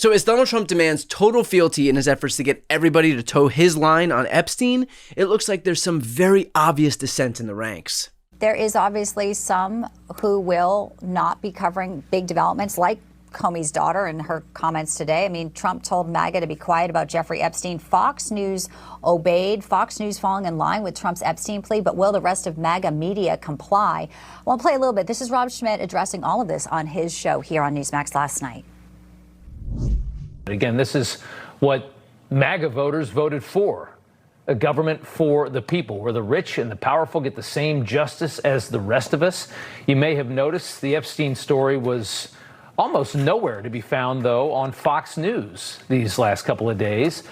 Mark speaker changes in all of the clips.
Speaker 1: So as Donald Trump demands total fealty in his efforts to get everybody to toe his line on Epstein, it looks like there's some very obvious dissent in the ranks.
Speaker 2: There is obviously some who will not be covering big developments like Comey's daughter and her comments today. I mean, Trump told MAGA to be quiet about Jeffrey Epstein. Fox News obeyed, Fox News falling in line with Trump's Epstein plea, but will the rest of MAGA media comply? I want to play a little bit. This is Rob Schmidt addressing all of this on his show here on Newsmax last night.
Speaker 3: Again, this is what MAGA voters voted for. A government for the people, where the rich and the powerful get the same justice as the rest of us. You may have noticed the Epstein story was almost nowhere to be found, though, on Fox News these last couple of days.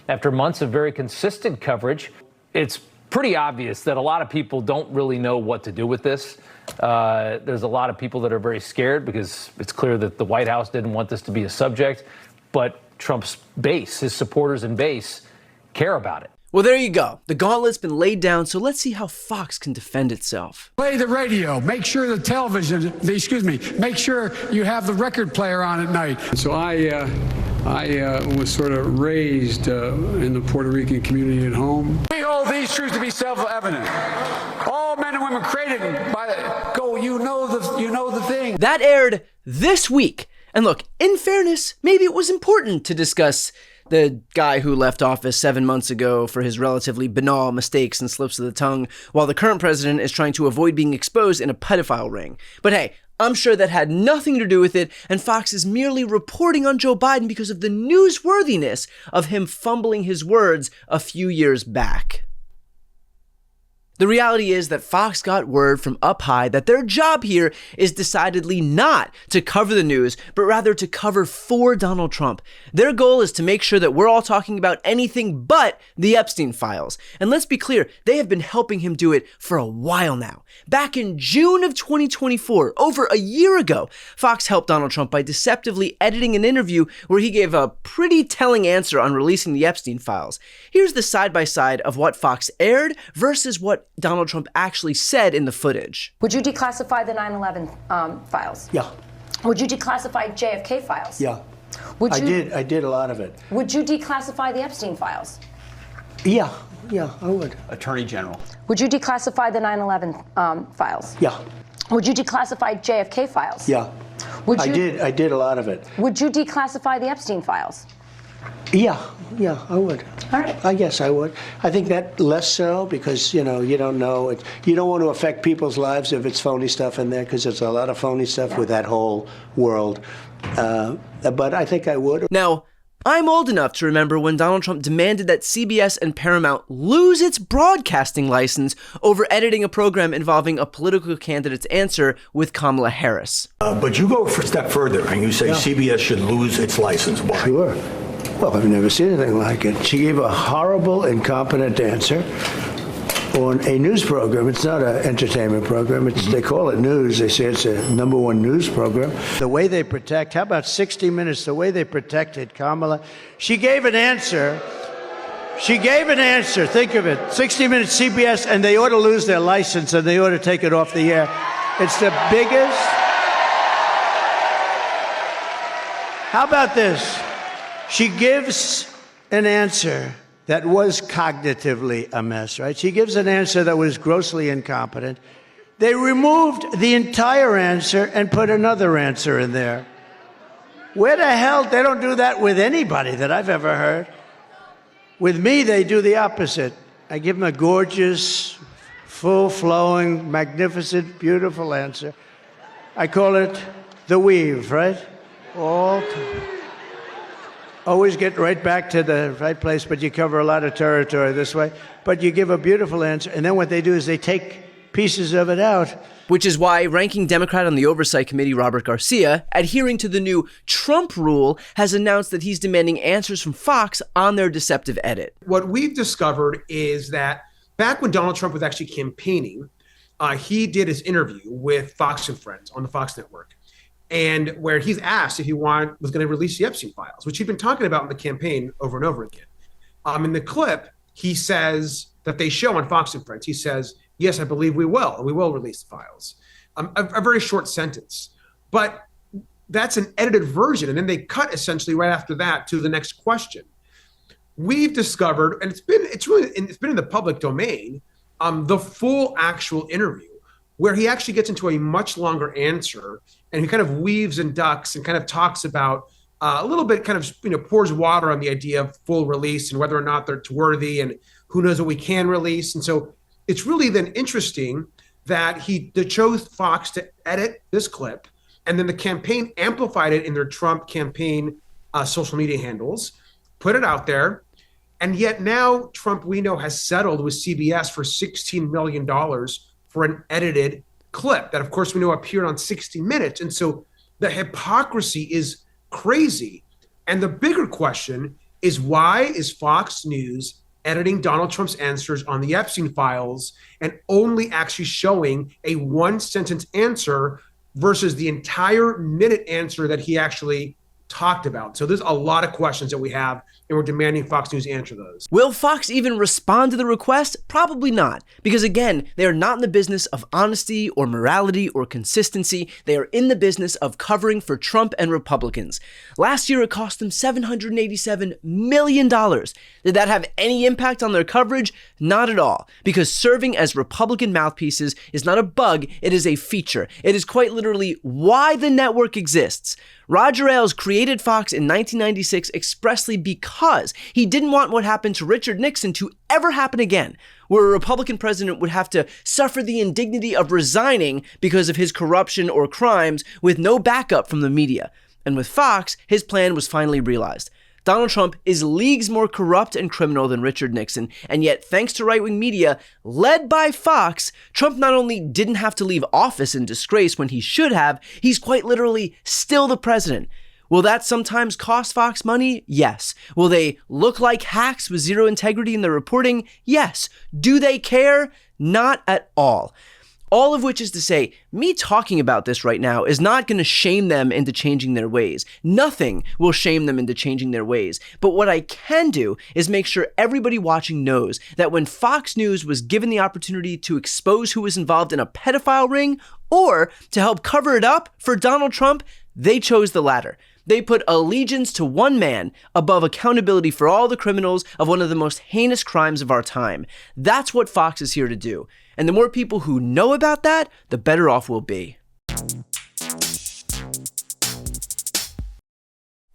Speaker 3: After months of very consistent coverage, it's pretty obvious that a lot of people don't really know what to do with this. There's a lot of people that are very scared because it's clear that the White House didn't want this to be a subject, but Trump's base, his supporters and base, care about it.
Speaker 1: Well, there you go. The gauntlet's been laid down, so let's see how Fox can defend itself.
Speaker 4: Play the radio. Make sure the television, make sure you have the record player on at night. So I was sort of raised in the Puerto Rican community at home. We hold these truths to be self-evident. All men and women created by you know the thing.
Speaker 1: That aired this week. And look, in fairness, maybe it was important to discuss the guy who left office 7 months ago for his relatively banal mistakes and slips of the tongue, while the current president is trying to avoid being exposed in a pedophile ring. But hey, I'm sure that had nothing to do with it, and Fox is merely reporting on Joe Biden because of the newsworthiness of him fumbling his words a few years back. The reality is that Fox got word from up high that their job here is decidedly not to cover the news, but rather to cover for Donald Trump. Their goal is to make sure that we're all talking about anything but the Epstein files. And let's be clear, they have been helping him do it for a while now. Back in June of 2024, over a year ago, Fox helped Donald Trump by deceptively editing an interview where he gave a pretty telling answer on releasing the Epstein files. Here's the side-by-side of what Fox aired versus what Donald Trump actually said in the footage.
Speaker 5: Would you declassify the 9/11 files?
Speaker 6: Yeah.
Speaker 5: Would you declassify JFK files?
Speaker 6: Yeah. I did a lot of it.
Speaker 5: Would you declassify the Epstein files?
Speaker 6: Yeah, I would.
Speaker 7: Attorney General.
Speaker 5: Would you declassify the 9/11 files?
Speaker 6: Yeah.
Speaker 5: Would you declassify JFK files?
Speaker 6: Yeah. I did a lot of it.
Speaker 5: Would you declassify the Epstein files?
Speaker 6: Yeah, I would.
Speaker 5: All right.
Speaker 6: I guess I would. I think that less so because, you don't know. You don't want to affect people's lives if it's phony stuff in there because there's a lot of phony stuff with that whole world. But I think I would.
Speaker 1: Now, I'm old enough to remember when Donald Trump demanded that CBS and Paramount lose its broadcasting license over editing a program involving a political candidate's answer with Kamala Harris.
Speaker 8: But you go a step further and you say CBS should lose its license. Why?
Speaker 6: Sure. Well, I've never seen anything like it. She gave a horrible, incompetent answer on a news program. It's not an entertainment program. They call it news. They say it's a #1 news program. The way they protect, how about 60 Minutes, the way they protected Kamala? She gave an answer. Think of it. 60 Minutes, CBS, and they ought to lose their license and they ought to take it off the air. It's the biggest. How about this? She gives an answer that was cognitively a mess, right? She gives an answer that was grossly incompetent. They removed the entire answer and put another answer in there. Where the hell? They don't do that with anybody that I've ever heard. With me, they do the opposite. I give them a gorgeous, full-flowing, magnificent, beautiful answer. I call it the weave, right? Always get right back to the right place, but you cover a lot of territory this way. But you give a beautiful answer, and then what they do is they take pieces of it out.
Speaker 1: Which is why ranking Democrat on the Oversight Committee, Robert Garcia, adhering to the new Trump rule, has announced that he's demanding answers from Fox on their deceptive edit.
Speaker 9: What we've discovered is that back when Donald Trump was actually campaigning, he did his interview with Fox and Friends on the Fox network. And where he's asked if he was going to release the Epstein files, which he'd been talking about in the campaign over and over again. In the clip, he says that they show on Fox and Friends, he says, yes, I believe we will release the files. A very short sentence. But that's an edited version. And then they cut essentially right after that to the next question. We've discovered, and it's been in the public domain, the full actual interview where he actually gets into a much longer answer, and he kind of weaves and ducks and kind of talks about a little bit, kind of pours water on the idea of full release and whether or not they're worthy and who knows what we can release. And so it's really then interesting that they chose Fox to edit this clip, and then the campaign amplified it in their Trump campaign social media handles, put it out there. And yet now Trump, we know, has settled with CBS for $16 million for an edited clip that, of course, we know appeared on 60 Minutes. And so the hypocrisy is crazy. And the bigger question is, why is Fox News editing Donald Trump's answers on the Epstein files and only actually showing a one-sentence answer versus the entire minute answer that he actually talked about? So there's a lot of questions that we have, and we're demanding Fox News answer those.
Speaker 1: Will Fox even respond to the request? Probably not, because again, they are not in the business of honesty or morality or consistency. They are in the business of covering for Trump and Republicans. Last year, it cost them $787 million. Did that have any impact on their coverage? Not at all, because serving as Republican mouthpieces is not a bug, it is a feature. It is quite literally why the network exists. Roger Ailes created Fox in 1996 expressly because he didn't want what happened to Richard Nixon to ever happen again, where a Republican president would have to suffer the indignity of resigning because of his corruption or crimes with no backup from the media. And with Fox, his plan was finally realized. Donald Trump is leagues more corrupt and criminal than Richard Nixon, and yet thanks to right-wing media, led by Fox, Trump not only didn't have to leave office in disgrace when he should have, he's quite literally still the president. Will that sometimes cost Fox money? Yes. Will they look like hacks with zero integrity in their reporting? Yes. Do they care? Not at all. All of which is to say, me talking about this right now is not going to shame them into changing their ways. Nothing will shame them into changing their ways. But what I can do is make sure everybody watching knows that when Fox News was given the opportunity to expose who was involved in a pedophile ring or to help cover it up for Donald Trump, they chose the latter. They put allegiance to one man above accountability for all the criminals of one of the most heinous crimes of our time. That's what Fox is here to do. And the more people who know about that, the better off we'll be.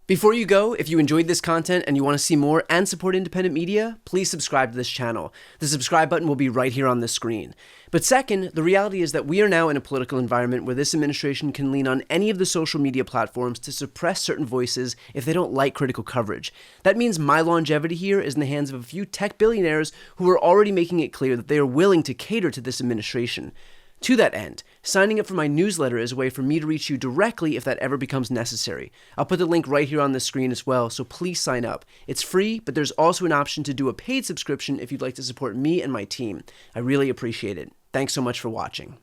Speaker 1: Before you go, if you enjoyed this content and you want to see more and support independent media, please subscribe to this channel. The subscribe button will be right here on the screen. But second, the reality is that we are now in a political environment where this administration can lean on any of the social media platforms to suppress certain voices if they don't like critical coverage. That means my longevity here is in the hands of a few tech billionaires who are already making it clear that they are willing to cater to this administration. To that end, signing up for my newsletter is a way for me to reach you directly if that ever becomes necessary. I'll put the link right here on the screen as well, so please sign up. It's free, but there's also an option to do a paid subscription if you'd like to support me and my team. I really appreciate it. Thanks so much for watching.